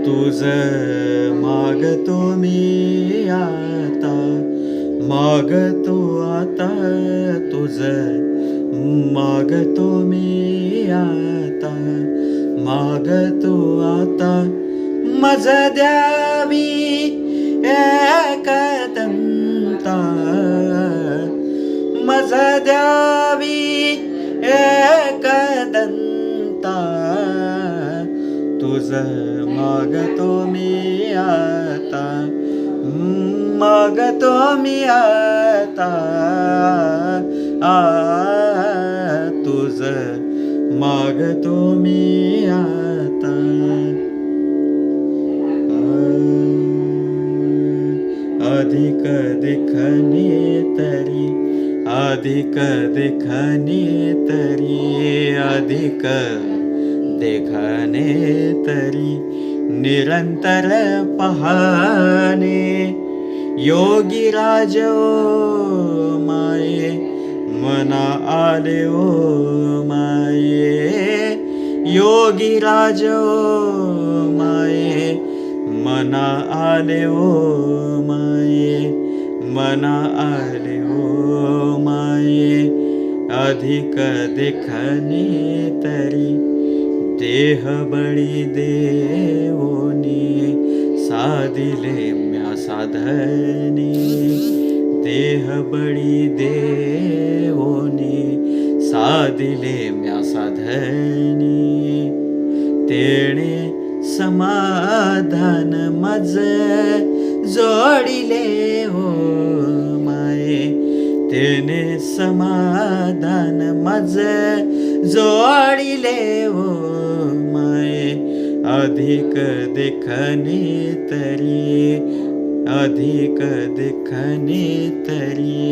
तुझ मागतो मी आता, मागतो आता तुझ मागतो मी आता, मागतो आता मज द्यावी एकदंता, मज द्यावी एकदंता, तुझ मागतो मी आता, मागतो मी आता, तुझ मागतो मी आता. अधिक देखणे तरी, अधिक देखणे तरी, अधिक देखणे तरी, निरंतर पहाणे योगीराज ओ माये, मना आले ओ माये, योगीराज ओ माये, मना आले ओ माये, मना आले ओ माये. अधिक देखणे तरी, देह बळी देऊनी साधिले म्या साधनी, देह बळी देऊनी साधिले म्या साधनी, तेणे समाधान मज जोडिले हो माये, तेने समाधान मज जोडिले हो माये. अधिक देखणे तरी, अधिक देखणे तरी.